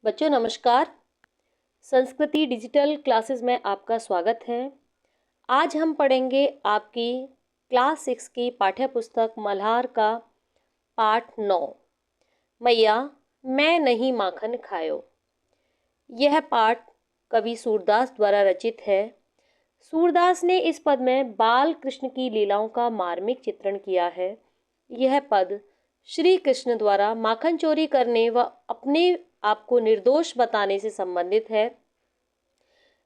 बच्चों नमस्कार। संस्कृति डिजिटल क्लासेस में आपका स्वागत है। आज हम पढ़ेंगे आपकी क्लास 6 की पाठ्य पुस्तक मल्हार का पाठ 9 मैया मैं नहीं माखन खायो। यह पाठ कवि सूरदास द्वारा रचित है। सूरदास ने इस पद में बाल कृष्ण की लीलाओं का मार्मिक चित्रण किया है। यह पद श्री कृष्ण द्वारा माखन चोरी करने व अपने आपको निर्दोष बताने से संबंधित है।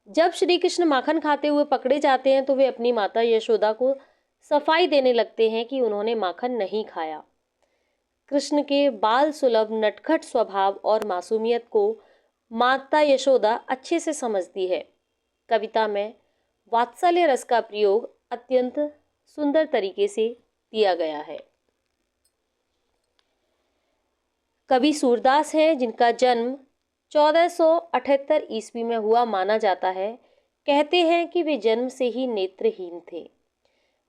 जब श्री कृष्ण माखन खाते हुए पकड़े जाते हैं तो वे अपनी माता यशोदा को सफाई देने लगते हैं कि उन्होंने माखन नहीं खाया। कृष्ण के बाल सुलभ नटखट स्वभाव और मासूमियत को माता यशोदा अच्छे से समझती है। कविता में वात्सल्य रस का प्रयोग अत्यंत सुंदर तरीके से दिया गया है। कवि सूरदास हैं जिनका जन्म 1478 ईस्वी में हुआ माना जाता है। कहते हैं कि वे जन्म से ही नेत्रहीन थे।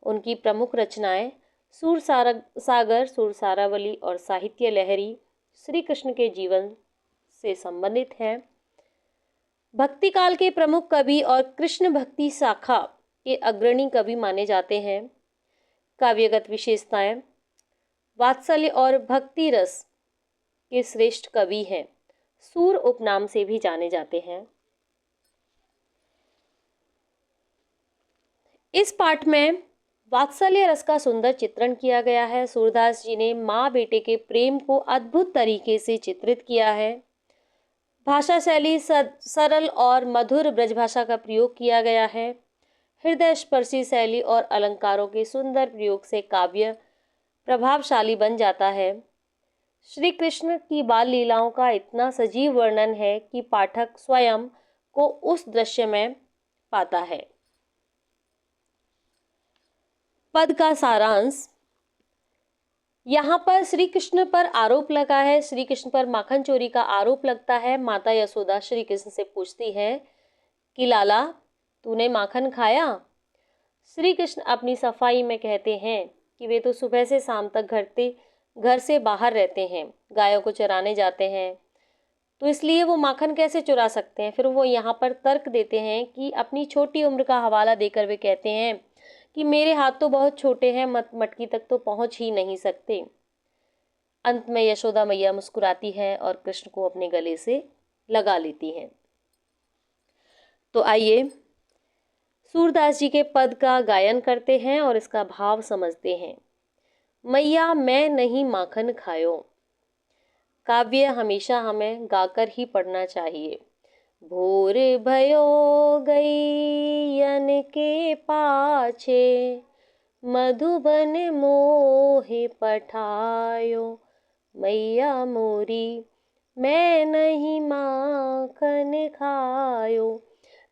उनकी प्रमुख रचनाएं सागर, सुरसारावली और साहित्य लहरी श्री कृष्ण के जीवन से संबंधित हैं। भक्ति काल के प्रमुख कवि और कृष्ण भक्ति शाखा के अग्रणी कवि माने जाते हैं। काव्यगत विशेषताएं वात्सल्य और भक्ति रस के श्रेष्ठ कवि हैं। सूर उपनाम से भी जाने जाते हैं। इस पाठ में वात्सल्य रस का सुंदर चित्रण किया गया है। सूरदास जी ने माँ बेटे के प्रेम को अद्भुत तरीके से चित्रित किया है। भाषा शैली सरल और मधुर ब्रजभाषा का प्रयोग किया गया है। हृदय स्पर्शी शैली और अलंकारों के सुंदर प्रयोग से काव्य प्रभावशाली बन जाता है। श्री कृष्ण की बाल लीलाओं का इतना सजीव वर्णन है कि पाठक स्वयं को उस दृश्य में पाता है। पद का सारांश। यहाँ पर श्री कृष्ण पर आरोप लगा है। श्री कृष्ण पर माखन चोरी का आरोप लगता है। माता यशोदा श्री कृष्ण से पूछती है कि लाला तूने माखन खाया। श्री कृष्ण अपनी सफाई में कहते हैं कि वे तो सुबह से शाम तक घर से बाहर रहते हैं, गायों को चराने जाते हैं, तो इसलिए वो माखन कैसे चुरा सकते हैं। फिर वो यहाँ पर तर्क देते हैं कि अपनी छोटी उम्र का हवाला देकर वे कहते हैं कि मेरे हाथ तो बहुत छोटे हैं, मटकी तक तो पहुंच ही नहीं सकते। अंत में यशोदा मैया मुस्कुराती हैं और कृष्ण को अपने गले से लगा लेती हैं। तो आइए सूरदास जी के पद का गायन करते हैं और इसका भाव समझते हैं। मैया मैं नहीं माखन खायो। काव्य हमेशा हमें गाकर ही पढ़ना चाहिए। भोर भयो गैयन के पाछे, मधुबन मोहे पठायो। मैया मोरी मैं नहीं माखन खायो।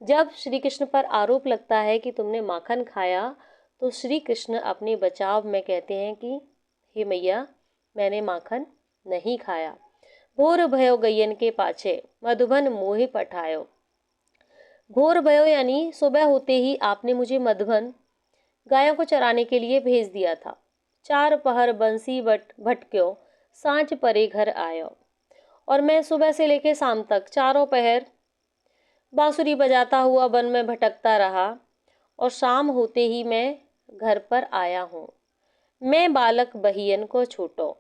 जब श्री कृष्ण पर आरोप लगता है कि तुमने माखन खाया तो श्री कृष्ण अपने बचाव में कहते हैं कि हे मैया मैंने माखन नहीं खाया। भोर भयो गैयन के पाछे, मधुबन मोहि पठायो। भोर भयो यानी सुबह होते ही आपने मुझे मधुबन गायों को चराने के लिए भेज दिया था। चार पहर बंसी भटक्यो, सांझ परे घर आयो। और मैं सुबह से लेकर शाम तक चारों पहर बांसुरी बजाता हुआ वन में भटकता रहा और शाम होते ही मैं घर पर आया हूँ। मैं बालक बहियन को छोटो।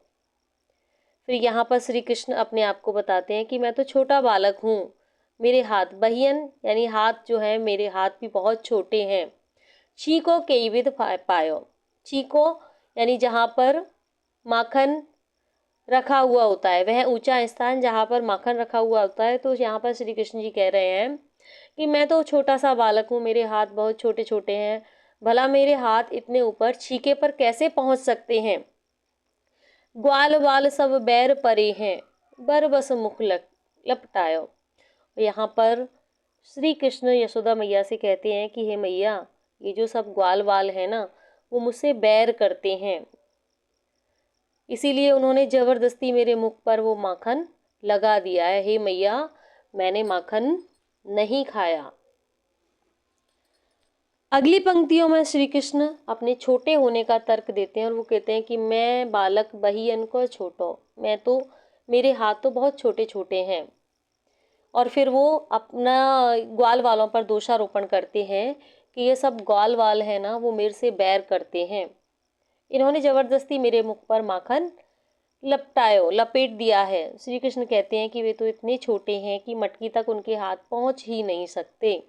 फिर यहाँ पर श्री कृष्ण अपने आप को बताते हैं कि मैं तो छोटा बालक हूँ। मेरे हाथ बहियन यानी हाथ जो है, मेरे हाथ भी बहुत छोटे हैं। चीको कई विध पायो। चीको यानी जहाँ पर माखन रखा हुआ होता है, वह ऊंचा स्थान जहाँ पर माखन रखा हुआ होता है। तो यहाँ पर श्री कृष्ण जी कह रहे हैं कि मैं तो छोटा सा बालक हूँ, मेरे हाथ बहुत छोटे छोटे हैं। भला मेरे हाथ इतने ऊपर छीके पर कैसे पहुँच सकते हैं। ग्वाल वाल सब बैर परे हैं, बर बस मुख लपटायो। यहाँ पर श्री कृष्ण यशोदा मैया से कहते हैं कि हे मैया ये जो सब ग्वाल वाल है ना, वो मुझसे बैर करते हैं, इसीलिए उन्होंने जबरदस्ती मेरे मुख पर वो माखन लगा दिया है। हे मैया मैंने माखन नहीं खाया। अगली पंक्तियों में श्री कृष्ण अपने छोटे होने का तर्क देते हैं और वो कहते हैं कि मैं बालक बहियन को छोटो। मैं तो मेरे हाथ तो बहुत छोटे छोटे हैं। और फिर वो अपना ग्वाल वालों पर दोषारोपण करते हैं कि ये सब ग्वाल वाल है ना, वो मेरे से बैर करते हैं, इन्होंने जबरदस्ती मेरे मुख पर माखन लपेट दिया है। श्री कृष्ण कहते हैं कि वे तो इतने छोटे हैं कि मटकी तक उनके हाथ पहुंच ही नहीं सकते,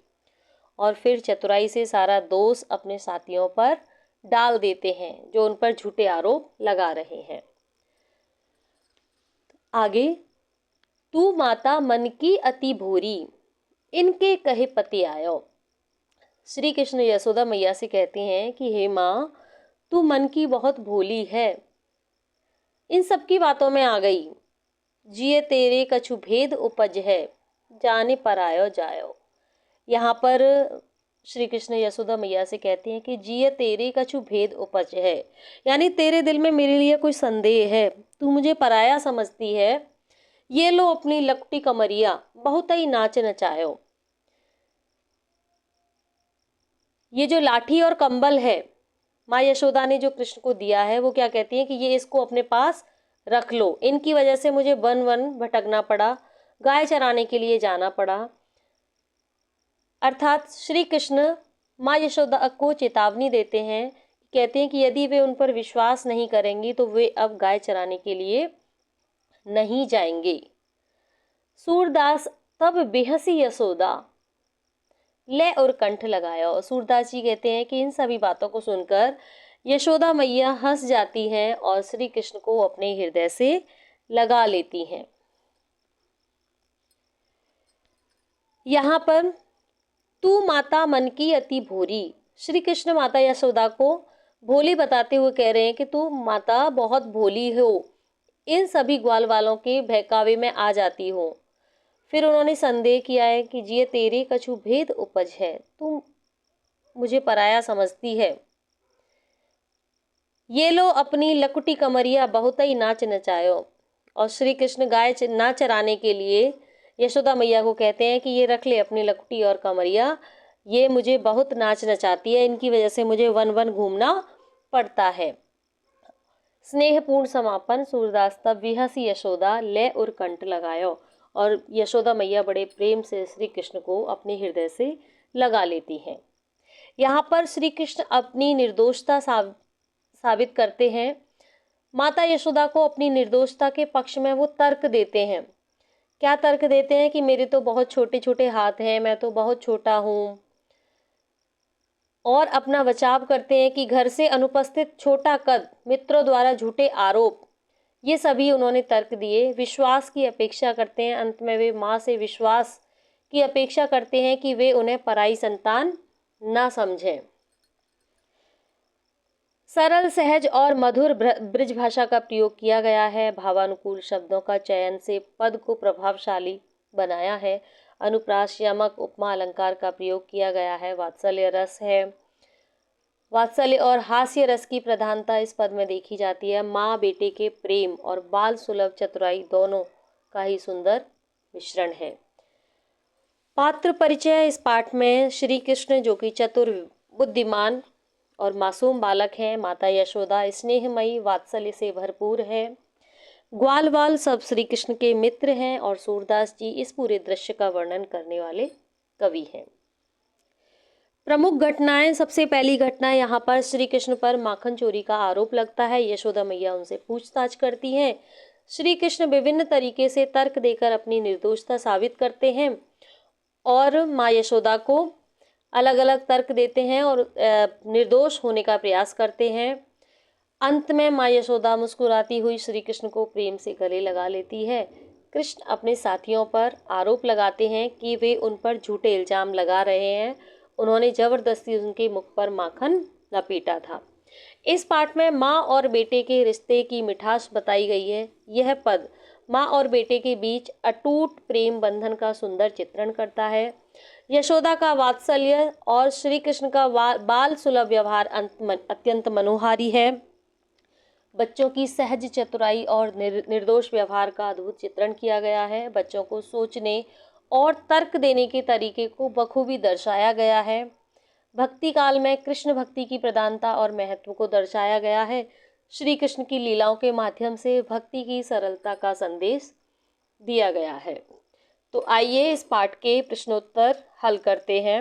और फिर चतुराई से सारा दोष अपने साथियों पर डाल देते हैं जो उन पर झूठे आरोप लगा रहे हैं। आगे, तू माता मन की अति भोरी, इनके कहे पति आयो। श्री कृष्ण यशोदा मैया से कहते हैं कि हे माँ, तू मन की बहुत भोली है, इन सब की बातों में आ गई। जिये तेरे कछु भेद उपज है, जाने पर आयो जायो। यहाँ पर श्री कृष्ण यशोदा मैया से कहते हैं कि जिये तेरे कछु भेद उपज है, यानी तेरे दिल में मेरे लिए कोई संदेह है, तू मुझे पराया समझती है। ये लो अपनी लकटी कमरिया, बहुत ही नाच नचायो। ये जो लाठी और कंबल है माँ यशोदा ने जो कृष्ण को दिया है, वो क्या कहती है कि ये इसको अपने पास रख लो, इनकी वजह से मुझे वन वन भटकना पड़ा, गाय चराने के लिए जाना पड़ा। अर्थात श्री कृष्ण माँ यशोदा को चेतावनी देते हैं, कहते हैं कि यदि वे उन पर विश्वास नहीं करेंगी तो वे अब गाय चराने के लिए नहीं जाएंगे। सूरदास तब बेहसी यशोदा ले और कंठ लगाया। और सूरदास जी कहते हैं कि इन सभी बातों को सुनकर यशोदा मैया हंस जाती हैं और श्री कृष्ण को अपने हृदय से लगा लेती हैं। यहाँ पर तू माता मन की अति भोरी, श्री कृष्ण माता यशोदा को भोली बताते हुए कह रहे हैं कि तू माता बहुत भोली हो, इन सभी ग्वाल वालों के बहकावे में आ जाती हो। फिर उन्होंने संदेह किया है कि जिये तेरे कछु भेद उपज है, तू मुझे पराया समझती है। ये लो अपनी लकुटी कमरिया, बहुत ही नाच नचायो। और श्री कृष्ण गाय ना चराने के लिए यशोदा मैया को कहते हैं कि ये रख ले अपनी लकुटी और कमरिया, ये मुझे बहुत नाच नचाती है, इनकी वजह से मुझे वन वन घूमना पड़ता है। स्नेहपूर्ण समापन। सूरदास तब विहसी यशोदा ले उर कंठ लगायो। और यशोदा मैया बड़े प्रेम से श्री कृष्ण को अपने हृदय से लगा लेती हैं। यहाँ पर श्री कृष्ण अपनी निर्दोषता साबित करते हैं। माता यशोदा को अपनी निर्दोषता के पक्ष में वो तर्क देते हैं। क्या तर्क देते हैं कि मेरे तो बहुत छोटे छोटे हाथ हैं, मैं तो बहुत छोटा हूँ, और अपना बचाव करते हैं कि घर से अनुपस्थित छोटा कद, मित्रों द्वारा झूठे आरोप, ये सभी उन्होंने तर्क दिए। विश्वास की अपेक्षा करते हैं, अंत में वे माँ से विश्वास की अपेक्षा करते हैं कि वे उन्हें पराई संतान ना समझें। सरल, सहज और मधुर ब्रज भाषा का प्रयोग किया गया है। भावानुकूल शब्दों का चयन से पद को प्रभावशाली बनाया है। अनुप्रास, यमक, उपमा, अलंकार का प्रयोग किया गया है। वात्सल्य रस है। वात्सल्य और हास्य रस की प्रधानता इस पद में देखी जाती है। माँ बेटे के प्रेम और बाल सुलभ चतुराई दोनों का ही सुंदर मिश्रण है। पात्र परिचय। इस पाठ में श्री कृष्ण जो कि चतुर, बुद्धिमान और मासूम बालक हैं, माता यशोदा स्नेहमयी, वात्सल्य से भरपूर है, ग्वाल वाल सब श्री कृष्ण के मित्र हैं, और सूरदास जी इस पूरे दृश्य का वर्णन करने वाले कवि हैं। प्रमुख घटनाएं। सबसे पहली घटना, यहाँ पर श्री कृष्ण पर माखन चोरी का आरोप लगता है। यशोदा मैया उनसे पूछताछ करती हैं। श्री कृष्ण विभिन्न तरीके से तर्क देकर अपनी निर्दोषता साबित करते हैं और माँ यशोदा को अलग अलग तर्क देते हैं और निर्दोष होने का प्रयास करते हैं। अंत में माँ यशोदा मुस्कुराती हुई श्री कृष्ण को प्रेम से गले लगा लेती है। कृष्ण अपने साथियों पर आरोप लगाते हैं कि वे उन पर झूठे इल्जाम लगा रहे हैं, उन्होंने जबरदस्ती उनके मुख पर माखन लपेटा था। इस पाठ में माँ और बेटे के रिश्ते की मिठास बताई गई है। यह पद माँ और बेटे के बीच अटूट प्रेम बंधन का सुंदर चित्रण करता है। यशोदा का वात्सल्य और श्री कृष्ण का बाल सुलभ व्यवहार अत्यंत मनोहारी है। बच्चों की सहज चतुराई और निर्दोष व्यवहार का अद्भुत चित्रण किया गया है। बच्चों को सोचने और तर्क देने के तरीके को बखूबी दर्शाया गया है। भक्ति काल में कृष्ण भक्ति की प्रधानता और महत्व को दर्शाया गया है। श्री कृष्ण की लीलाओं के माध्यम से भक्ति की सरलता का संदेश दिया गया है। तो आइए इस पाठ के प्रश्नोत्तर हल करते हैं।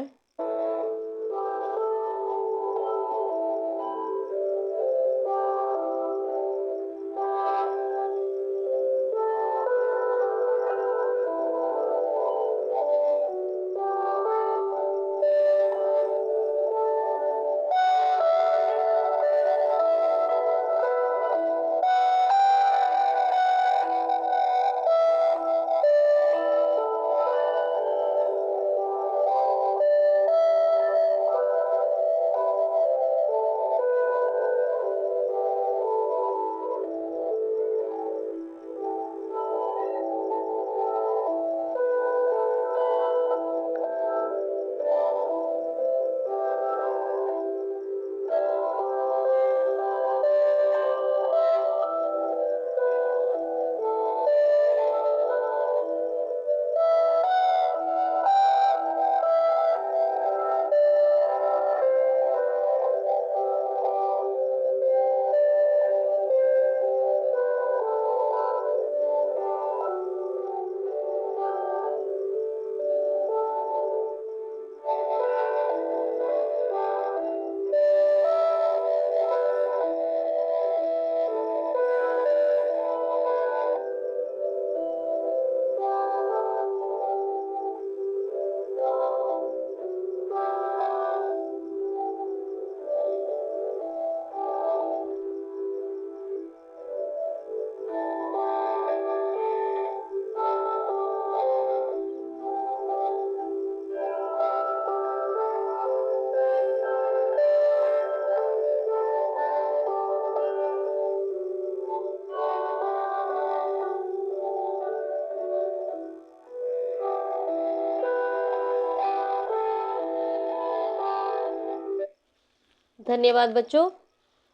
धन्यवाद बच्चों।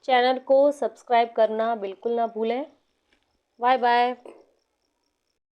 चैनल को सब्सक्राइब करना बिल्कुल ना भूलें। Bye bye.